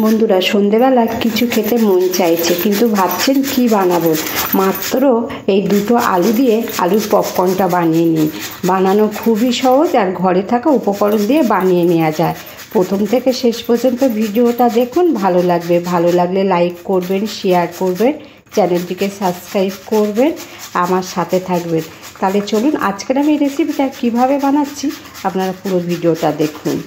বন্ধুরা সন্ধেবেলা কিছু খেতে মন চাইছে, কিন্তু ভাবছেন কি বানাবো। মাত্র এই দুটো আলু দিয়ে আলুর পপকর্নটা বানিয়ে নিই। বানানো খুবই সহজ আর ঘরে থাকা উপকরণ দিয়ে বানিয়ে নেওয়া যায়। প্রথম থেকে শেষ পর্যন্ত ভিডিওটা দেখুন, ভালো লাগবে। ভালো লাগলে লাইক করবেন, শেয়ার করবেন, চ্যানেলটিকে সাবস্ক্রাইব করবেন, আমার সাথে থাকবেন। তাহলে চলুন আজকের আমি এই রেসিপিটা কীভাবে বানাচ্ছি আপনারা পুরো ভিডিওটা দেখুন।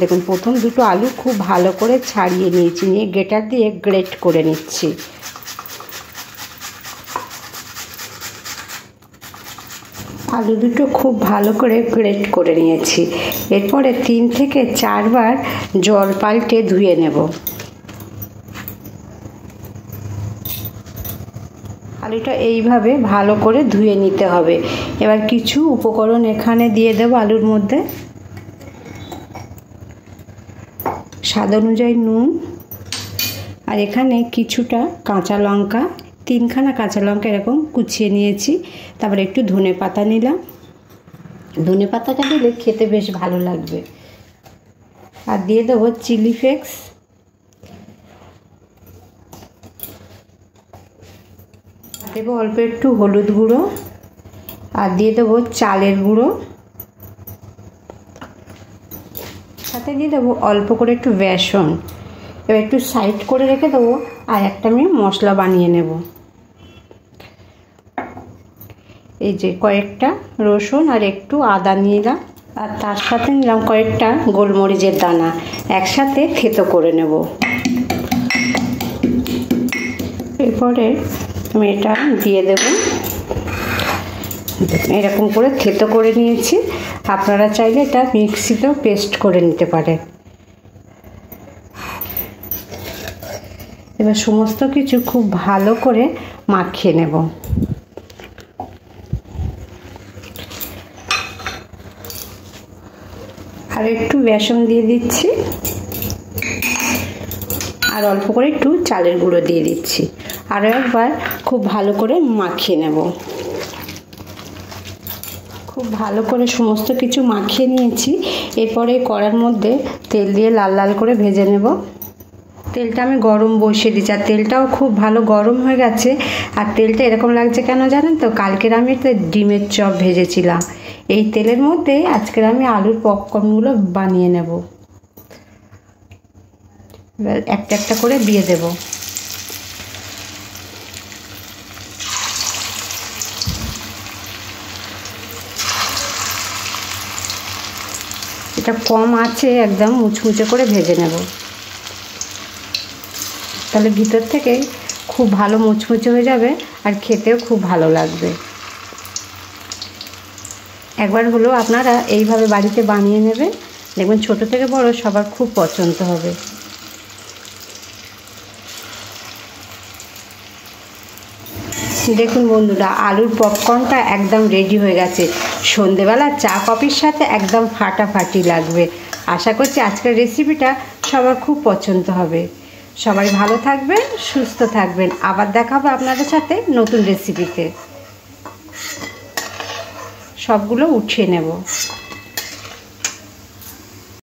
দেখুন প্রথম দুটো আলু খুব ভালো করে ছাড়িয়ে নিয়েছি, নিয়ে গ্রেটার দিয়ে গ্রেট করে নিচ্ছি। আলু দুটো খুব ভালো করে গ্রেট করে নিয়েছি। এরপরে 3 থেকে 4 বার জল পাল্টে ধুয়ে নেব। আলুটা এইভাবে ভালো করে ধুয়ে নিতে হবে। এবার কিছু উপকরণ এখানে দিয়ে দেব আলুর মধ্যে। স্বাদ অনুযায়ী নুন, আর এখানে কিছুটা কাঁচা লঙ্কা, 3খানা কাঁচা লঙ্কা এরকম কুচিয়ে নিয়েছি। তারপরে একটু ধনে পাতা নিলাম। ধনে পাতাটা দিলে খেতে বেশ ভালো লাগবে। আর দিয়ে দেবো চিলি ফ্লেক্স, দেবো অল্প একটু হলুদ গুঁড়ো, আর দিয়ে দেবো চালের গুঁড়ো, সাথে দিয়ে দেবো অল্প করে একটু বেসন। এবার একটু সাইড করে রেখে দেবো, আর একটা আমি মশলা বানিয়ে নেব। এই যে কয়েকটা রসুন আর একটু আদা নিলাম, আর তার সাথে নিলাম কয়েকটা গোলমরিচের দানা, একসাথে থেতো করে নেব। এরপরে আমি এটা দিয়ে দেব। এরকম করে থেতো করে নিয়েছি। আপনারা চাইলে এটা মিক্সিতেও পেস্ট করে নিতে পারেন। এবার সমস্ত কিছু খুব ভালো করে মাখিয়ে নেব। আর একটু বেসন দিয়ে দিচ্ছি, আর অল্প করে একটু চালের গুঁড়ো দিয়ে দিচ্ছি। আরও একবার খুব ভালো করে মাখিয়ে নেব। খুব ভালো করে সমস্ত কিছু মাখিয়ে নিয়েছি। এরপরে কড়ার মধ্যে তেল দিয়ে লাল লাল করে ভেজে নেব। তেলটা আমি গরম বসিয়ে দিচ্ছি, আর তেলটাও খুব ভালো গরম হয়ে গেছে। আর তেলটা এরকম লাগছে কেন জানেন তো? কালকের আমি ডিমের চপ ভেজেছিলাম। এই তেলের মধ্যে আজকের আমি আলুর পপকর্নগুলো বানিয়ে নেব। এবার একটা একটা করে দিয়ে দেব। এটা কম আছে, একদম মুচমুচে করে ভেজে নেব। তাহলে ভিতর থেকে খুব ভালো মুচমুচে হয়ে যাবে, আর খেতেও খুব ভালো লাগবে। একবার হলেও আপনারা এইভাবে বাড়িতে বানিয়ে নেবেন, দেখবেন ছোট থেকে বড় সবার খুব পছন্দ হবে। দেখুন বন্ধুরা, আলুর পপকর্নটা একদম রেডি হয়ে গেছে। সন্ধেবেলা চা কফির সাথে একদম ফাটাফাটি লাগবে। আশা করছি আজকের রেসিপিটা সবার খুব পছন্দ হবে। সবাই ভালো থাকবেন, সুস্থ থাকবেন। আবার দেখা হবে আপনাদের সাথে নতুন রেসিপিতে। সবগুলো উঠিয়ে নেব।